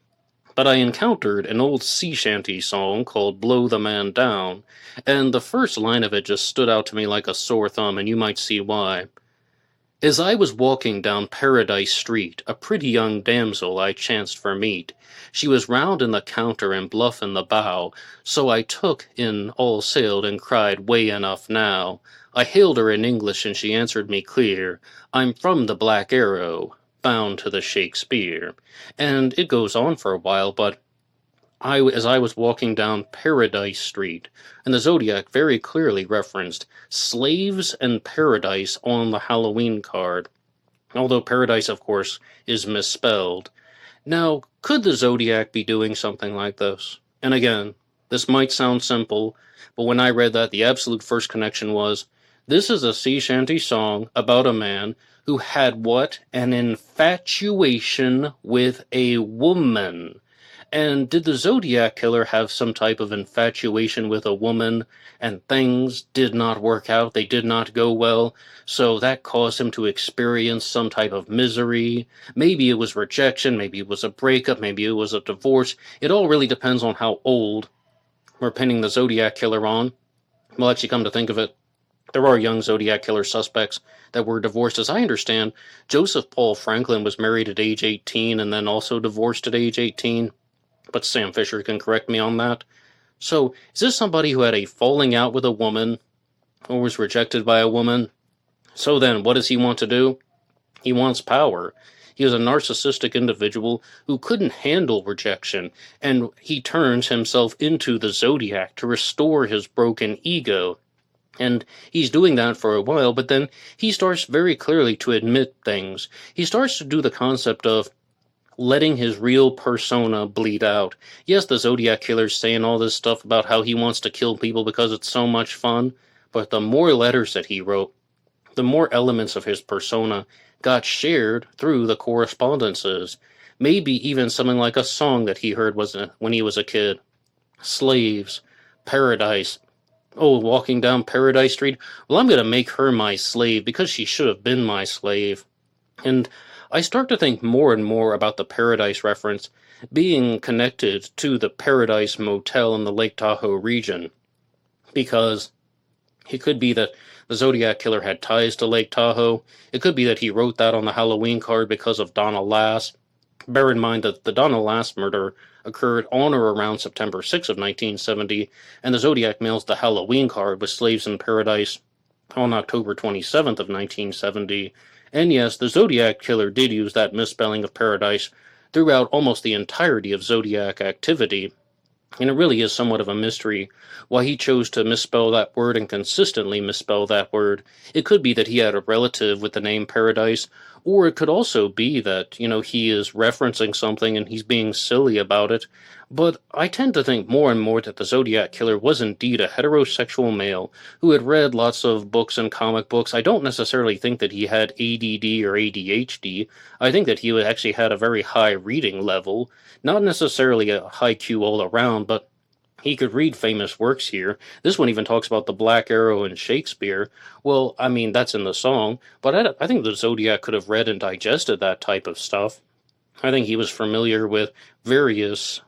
but I encountered an old sea shanty song called Blow the Man Down, and the first line of it just stood out to me like a sore thumb, and you might see why. As I was walking down Paradise Street, a pretty young damsel I chanced for meet. She was round in the counter and bluff in the bow, so I took in all sailed and cried, "Way enough now." I hailed her in English and she answered me clear, "I'm from the Black Arrow, bound to the Shakespeare." And it goes on for a while, but as I was walking down Paradise Street, and the Zodiac very clearly referenced slaves and paradise on the Halloween card, although paradise, of course, is misspelled. Now, could the Zodiac be doing something like this? And again, this might sound simple, but when I read that, the absolute first connection was, this is a sea shanty song about a man who had what? An infatuation with a woman. And did the Zodiac Killer have some type of infatuation with a woman, and things did not work out, they did not go well, so that caused him to experience some type of misery? Maybe it was rejection, maybe it was a breakup, maybe it was a divorce. It all really depends on how old we're pinning the Zodiac Killer on. Well, actually, come to think of it, there are young Zodiac Killer suspects that were divorced. As I understand, Joseph Paul Franklin was married at age 18 and then also divorced at age 18. But Sam Fisher can correct me on that. So, is this somebody who had a falling out with a woman or was rejected by a woman? So then, what does he want to do? He wants power. He is a narcissistic individual who couldn't handle rejection, and he turns himself into the Zodiac to restore his broken ego. And he's doing that for a while, but then he starts very clearly to admit things. He starts to do the concept of letting his real persona bleed out. Yes, the Zodiac Killer's saying all this stuff about how he wants to kill people because it's so much fun, but the more letters that he wrote, the more elements of his persona got shared through the correspondences. Maybe even something like a song that he heard when he was a kid. Slaves, paradise. Oh, walking down Paradise Street. Well, I'm going to make her my slave because she should have been my slave. And I start to think more and more about the Paradise reference being connected to the Paradise Motel in the Lake Tahoe region, because it could be that the Zodiac Killer had ties to Lake Tahoe. It could be that he wrote that on the Halloween card because of Donna Lass. Bear in mind that the Donna Lass murder occurred on or around September 6 of 1970, and the Zodiac mails the Halloween card with Slaves in Paradise on October 27th of 1970. And yes, the Zodiac Killer did use that misspelling of paradise throughout almost the entirety of Zodiac activity, and it really is somewhat of a mystery why he chose to misspell that word and consistently misspell that word. It could be that he had a relative with the name Paradise, or it could also be that, he is referencing something and he's being silly about it. But I tend to think more and more that the Zodiac Killer was indeed a heterosexual male who had read lots of books and comic books. I don't necessarily think that he had ADD or ADHD. I think that he actually had a very high reading level, not necessarily a high Q all around, but he could read famous works here. This one even talks about the Black Arrow and Shakespeare. Well, I mean, that's in the song, but I think the Zodiac could have read and digested that type of stuff. I think he was familiar with various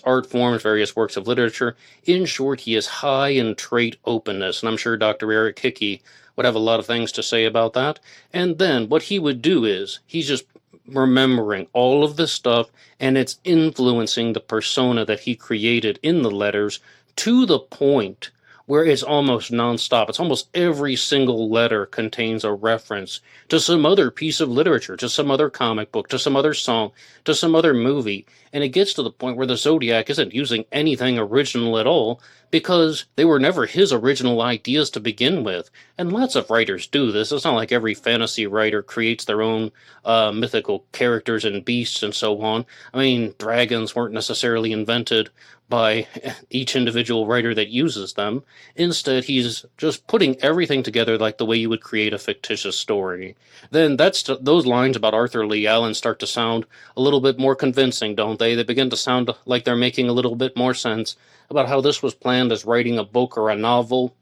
art forms, various works of literature. In short, he is high in trait openness, and I'm sure Dr. Eric Hickey would have a lot of things to say about that. And then what he would do is, he's just remembering all of this stuff, and it's influencing the persona that he created in the letters to the point where it's almost nonstop. It's almost every single letter contains a reference to some other piece of literature, to some other comic book, to some other song, to some other movie. And it gets to the point where the Zodiac isn't using anything original at all, because they were never his original ideas to begin with. And lots of writers do this. It's not like every fantasy writer creates their own mythical characters and beasts and so on. I mean, dragons weren't necessarily invented by each individual writer that uses them. Instead, he's just putting everything together like the way you would create a fictitious story. Then those lines about Arthur Lee Allen start to sound a little bit more convincing, don't they? They begin to sound like they're making a little bit more sense about how this was planned as writing a book or a novel,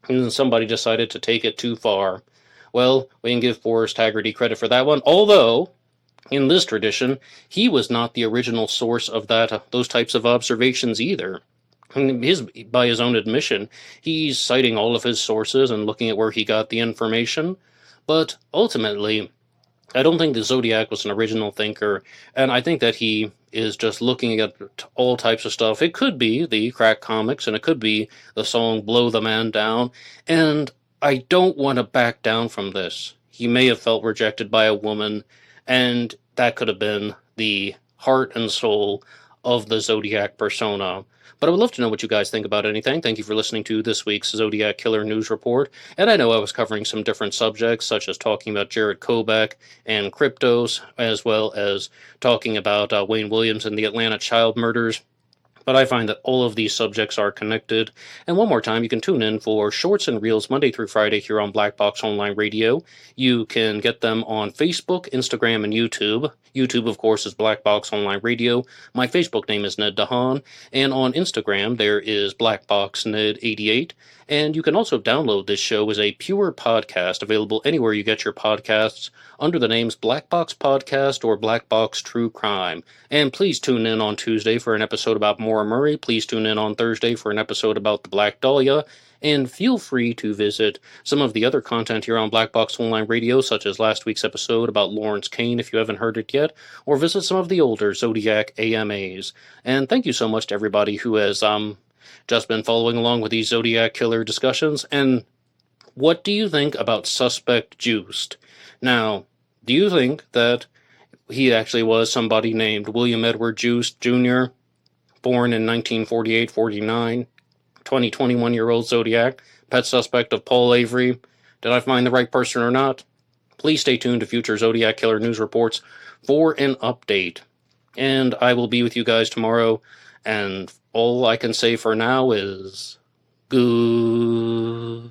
and then somebody decided to take it too far. Well, we can give Forrest Haggerty credit for that one, although in this tradition, he was not the original source of those types of observations either. By his own admission, he's citing all of his sources and looking at where he got the information, but ultimately, I don't think the Zodiac was an original thinker, and I think that he is just looking at all types of stuff. It could be the crack comics, and it could be the song Blow the Man Down, and I don't want to back down from this. He may have felt rejected by a woman, and that could have been the heart and soul of the Zodiac persona. But I would love to know what you guys think about anything. Thank you for listening to this week's Zodiac Killer News Report. And I know I was covering some different subjects, such as talking about Jarrett Kobek and Kryptos, as well as talking about Wayne Williams and the Atlanta child murders. but I find that all of these subjects are connected. And one more time, you can tune in for shorts and reels Monday through Friday here on Black Box Online Radio. You can get them on Facebook, Instagram, and YouTube. YouTube, of course, is Black Box Online Radio. My Facebook name is Ned DeHaan, and on Instagram there is blackboxned88. And you can also download this show as a pure podcast available anywhere you get your podcasts under the names Black Box Podcast or Black Box True Crime. And please tune in on Tuesday for an episode about Maura Murray. Please tune in on Thursday for an episode about the Black Dahlia. And feel free to visit some of the other content here on Black Box Online Radio, such as last week's episode about Lawrence Kane if you haven't heard it yet, or visit some of the older Zodiac AMAs. And thank you so much to everybody who has just been following along with these Zodiac Killer discussions. And what do you think about Suspect Juiced? Now, do you think that he actually was somebody named William Edward Juiced Jr., born in 1948-49, 21-year-old Zodiac, pet suspect of Paul Avery? Did I find the right person or not? Please stay tuned to future Zodiac Killer news reports for an update. And I will be with you guys tomorrow, and all I can say for now is goodbye.